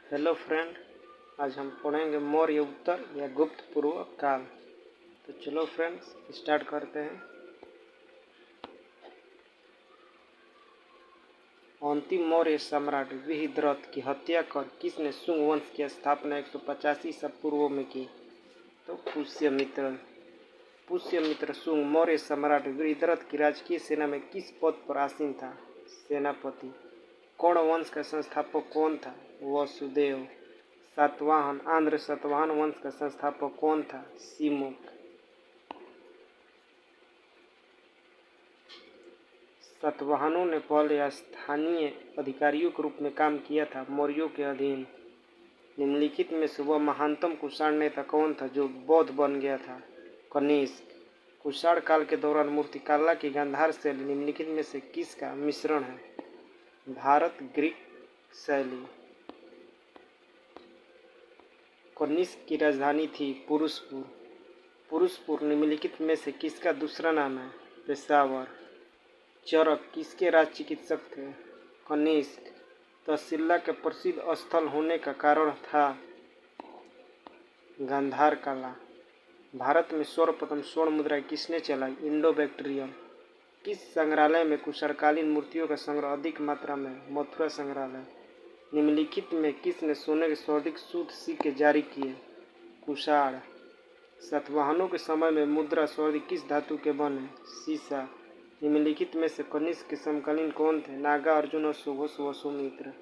Hello friend. आज हम पढ़ेंगे मौर्य उत्तर या गुप्त पूर्व काल। तो चलो फ्रेंड्स स्टार्ट करते हैं। अंतिम मौर्य सम्राट बृहद्रथ की हत्या कर किसने शुंग वंश की स्थापना 185 ईसा पूर्व में की? तो पुष्यमित्र शुंग मौर्य सम्राट बृहद्रथ की राजकीय सेना में किस पद पर आसीन था? सेनापति। कौण वंश का संस्थापक कौन था? वसुदेव। सातवाहन आंध्र सातवाहन वंश का संस्थापक कौन था? सिमुक। सातवाहनों ने पहले स्थानीय अधिकारियों के रूप में काम किया था मौर्यों के अधीन। निम्नलिखित में से वह महानतम कुषाण नेता कौन था जो बौद्ध बन गया था? कनिष्क। कुषाण काल के दौरान मूर्तिकला की गांधार शैली निम्नलिखित में से किसका मिश्रण है? भारत ग्रीक शैली। कनिष्क की राजधानी थी पुरुषपुर। पुरुषपुर निम्नलिखित में से किसका दूसरा नाम है? पेशावर। चरक किसके राज चिकित्सक थे? कनिष्क। तक्षशिला के प्रसिद्ध स्थल होने का कारण था गांधार कला। भारत में सर्वप्रथम स्वर्ण मुद्रा किसने चलाई? Indo Bactrian. किस संग्रहालय में कुषाणकालीन मूर्तियों का संग्रह अधिक मात्रा में? मथुरा संग्रहालय। निम्नलिखित में किसने सोने के सर्वाधिक शुद्ध सिक्के जारी किए? कुषाण। सातवाहनों के समय में मुद्रा सर्वाधिक किस धातु के बने? सीसा। निम्नलिखित में से कनिष्क के समकालीन कौन थे? नागा अर्जुन और सुघोष वसुमित्र।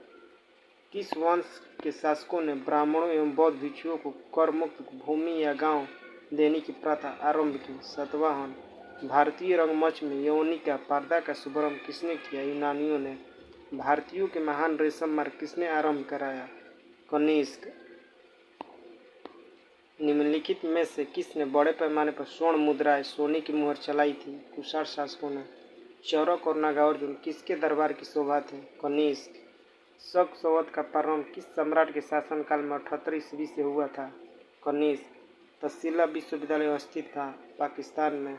किस वंश के शासकों ने ब्राह्मणों एवं बौद्ध भिक्षुओं को कर मुक्त भूमि या गांव देने की प्रथा आरंभ की? सातवाहन। भारतीय रंगमंच में यवनिका पर्दा का शुभारंभ किसने किया? यूनानियों ने। भारतीयों के महान रेशम मार्ग किसने आरंभ कराया? कनिष्क। निम्नलिखित में से किसने बड़े पैमाने पर स्वर्ण मुद्राएं सोने की मुहर चलाई थी? कुषाण शासकों ने। चरक और नागार्जुन किसके दरबार की शोभा थे? कनिष्क। शक संवत का प्रारंभ किस सम्राट के शासनकाल में 78 ईस्वी से हुआ था? कनिष्क। तक्षशिला विश्वविद्यालय स्थित था पाकिस्तान में।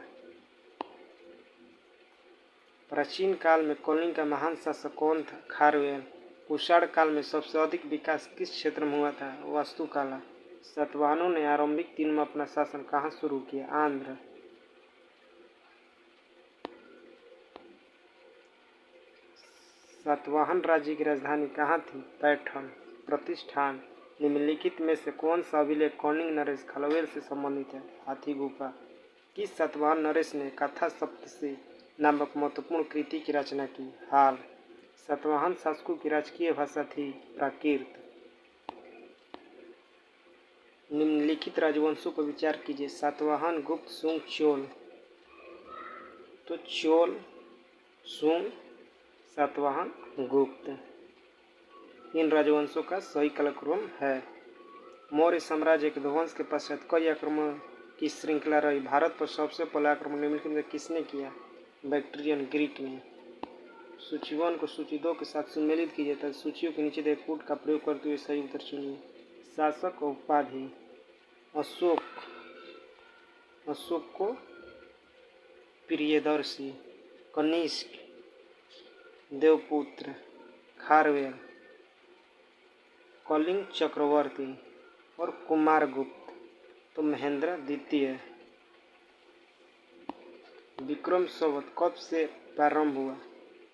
प्राचीन काल में कलिंग का महान शासक कौन था? खारवेल। कुषाण काल में सबसे अधिक विकास किस क्षेत्र में हुआ था? वास्तुकला। सातवाहनों ने आरंभिक दिन में अपना शासन कहाँ शुरू किया? आंध्र। सातवाहन राज्य की राजधानी कहाँ थी? पैठण। प्रतिष्ठान। निम्नलिखित में से कौन सा अभिलेख कौंडिन्य नरेश खलवेल से संबंधित है? हाथी गुफा। किस सातवाहन नरेश ने कथा सप्तशती नामक महत्वपूर्ण कृति की रचना की? हाल। सातवाहन शासकों की राजकीय भाषा थी प्राकृत। निम्नलिखित राजवंशों पर विचार कीजिए। सातवाहन, गुप्त, शुंग, चोल। तो चोल, शुंग, सातवाहन, गुप्त इन राजवंशों का सही कालक्रम है। मौर्य साम्राज्य के ध्वंस के पश्चात कई आक्रमण की श्रृंखला रही। भारत पर सबसे पहला आक्रमण निम्नलिखित में किसने किया? बैक्ट्रियन ग्रीक ने। सूची 1 को सूची 2 के साथ सम्मिलित कीजिए तथा सूचियों के नीचे दिए पुट का प्रयोग करते हुए सही उत्तर चुनिए। शासक और उपाधि। अशोक। अशोक को प्रियदर्शी। कनिष्क। देवपुत्र। खारवेल। कलिंग चक्रवर्ती। और कुमारगुप्त तो महेंद्र द्वितीय। विक्रम संवत कब से प्रारंभ हुआ?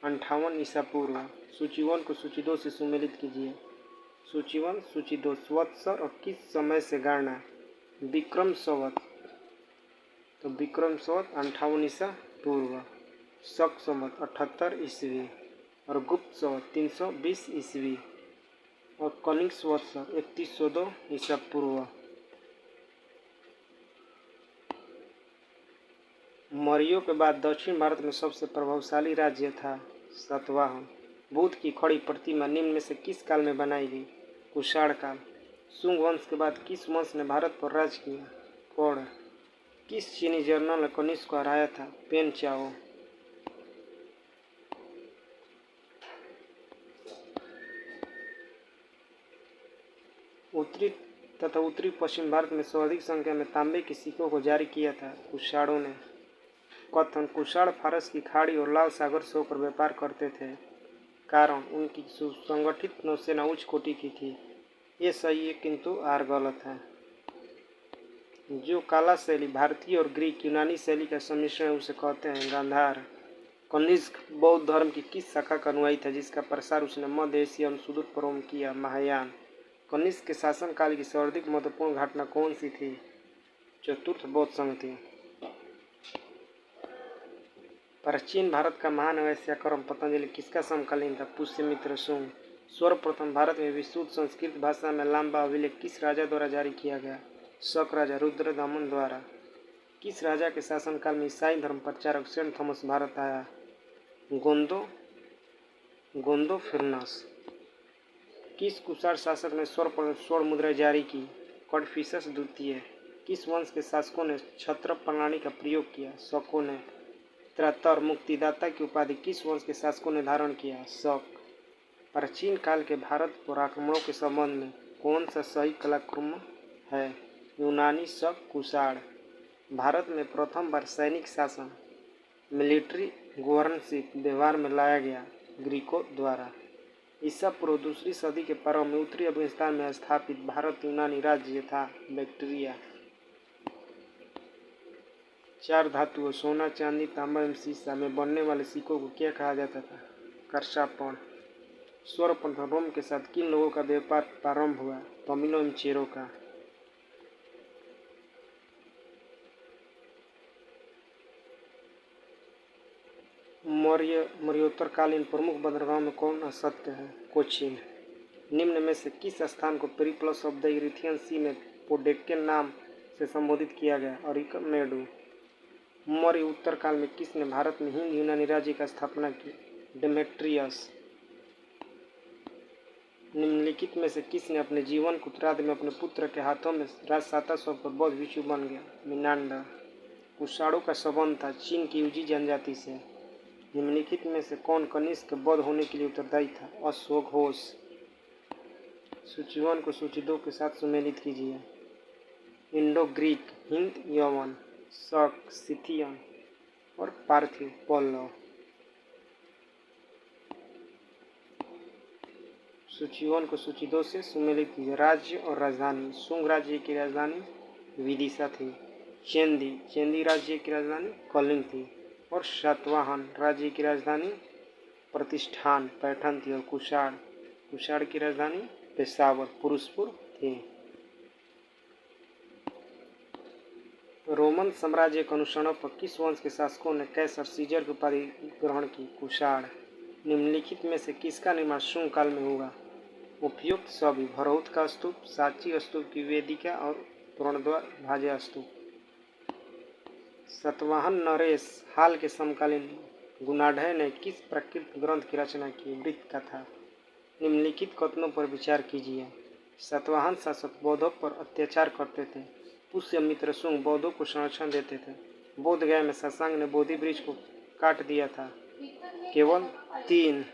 58 ईसा पूर्व। सूची 1 को सूची 2 से सम्मिलित कीजिए। सूची 1 सूची 2 संवत्सर और किस समय से गणना? विक्रम संवत। तो विक्रम संवत 58 ईसा पूर्व। शक संवत 78 ईस्वी और गुप्त संवत 320 ईस्वी और कलिंग संवत्सर 3102 ईसा पूर्व। मौर्यों के बाद दक्षिण भारत में सबसे प्रभावशाली राज्य था सातवाहन। बुद्ध की खड़ी प्रतिमा निम्न में से किस काल में बनाई गई? कुषाण काल। शुंग वंश के बाद किस वंश ने भारत पर राज किया? कौड़। किस चीनी जनरल ने कनिष्क को हराया था? पेन चाओ। उत्तरी तथा उत्तरी पश्चिम भारत में सर्वाधिक संख्या में तांबे के सिक्कों को जारी किया था कुषाणों ने। कथन कुषाण फारस की खाड़ी और लाल सागर से होकर व्यापार करते थे। कारण उनकी सुसंगठित नौसेना उच्च कोटि की थी। ये सही है किंतु आर गलत है। जो काला शैली भारतीय और ग्रीक यूनानी शैली का सम्मिश्रण है उसे कहते हैं गांधार। कनिष्क बौद्ध धर्म की किस शाखा का अनुयायी था जिसका प्रसार उसने मध्य एशिया और सुदूर पूर्व में किया? महायान। कनिष्क के शासनकाल की सर्वाधिक महत्वपूर्ण घटना कौन सी थी? चतुर्थ बौद्ध संधि। प्राचीन भारत का महान वैश्याकर्म पतंजलि किसका समकालीन था? पुष्यमित्र शुंग। सर्वप्रथम भारत में विशुद्ध संस्कृत भाषा में लांबा अभिलेख किस राजा द्वारा जारी किया गया? शक राजा रुद्रदमन द्वारा। किस राजा के शासनकाल में ईसाई धर्म प्रचारक सेंट थॉमस भारत आया? गोंदोफिरनस। किस कुषाण शासक ने सर्वप्रथम स्वर्ण मुद्रा जारी की? कॉडफिसस द्वितीय। किस वंश के शासकों ने छत्र प्रणाली का प्रयोग किया? शकों ने। त्रातर मुक्तिदाता की उपाधि किस वंश के शासकों ने धारण किया? शक। प्राचीन काल के भारत पर आक्रमणों के संबंध में कौन सा सही कालक्रम है? यूनानी, शक, कुषाण। भारत में प्रथम बार सैनिक शासन मिलिट्री गवर्नरशिप व्यवहार में लाया गया ग्रीकों द्वारा। ईसा पूर्व दूसरी सदी के प्रारंभ में उत्तरी अफगानिस्तान में स्थापित भारत यूनानी राज्य था बैक्टीरिया। चार धातुओं सोना, चांदी, तांबा एवं सीसा में बनने वाले सिक्कों को क्या कहा जाता था? करशापण। सर्वप्रथम रोम के साथ किन लोगों का व्यापार प्रारंभ हुआ? तमिलों एवं चेरों का। मौर्योत्तरकालीन प्रमुख बंदरगाहों में कौन असत्य है? कोचीन। निम्न में से किस स्थान को पेरिप्लस ऑफ द इरिथियन सी में पोडेक्कन नाम से संबोधित किया गया? अरिकमेडु। मौर्य उत्तरकाल में किसने भारत में हिंद यूनानी राज्य की स्थापना की? डेमेट्रियस। निम्नलिखित में से किसने अपने जीवन को उत्तरार्ध में अपने पुत्र के हाथों में राजसाता सौंपकर बौद्ध भिक्षु बन गया? मिनांडर। कुषाणों का संबंध था चीन की यूजी जनजाति से। निम्नलिखित में से कौन कनिष्क के बौद्ध होने के लिए उत्तरदायी था? अश्वघोष। सूची 1 को सूची 2 के साथ सुमेलित कीजिए। इंडो ग्रीक, हिंद यवन, शक, सिथियन और पार्थिव पल्लव। सूची 1 को सूची 2 से सुमेलित कीजिए। राज्य और राजधानी। शुंग राज्य की राजधानी विदिशा थी। चेंदी राज्य की राजधानी कलिंग थी और सातवाहन राज्य की राजधानी प्रतिष्ठान पैठन थी और कुषाण की राजधानी पेशावर पुरुषपुर थी। रोमन साम्राज्य के अनुसरणों पर किस वंश के शासकों ने कैसर सीजर की उपाधि ग्रहण की? कुषाण। निम्नलिखित में से किसका निर्माण शुंग काल में हुआ? उपयुक्त सभी। भरहुत का स्तूप, सांची स्तूप की वेदिका और तोरणद्वार भाजा स्तूप। सतवाहन नरेश हाल के समकालीन गुणाढ़ ने किस प्राकृत ग्रंथ की रचना की? वृत्त कथा। निम्नलिखित कथनों पर विचार कीजिए। सतवाहन शासक बौद्धों पर अत्याचार करते थे। पुष्यमित्र शुंग बौद्धों को संरक्षण देते थे। बोध गया में शशांक ने बोधि वृक्ष को काट दिया था। केवल 3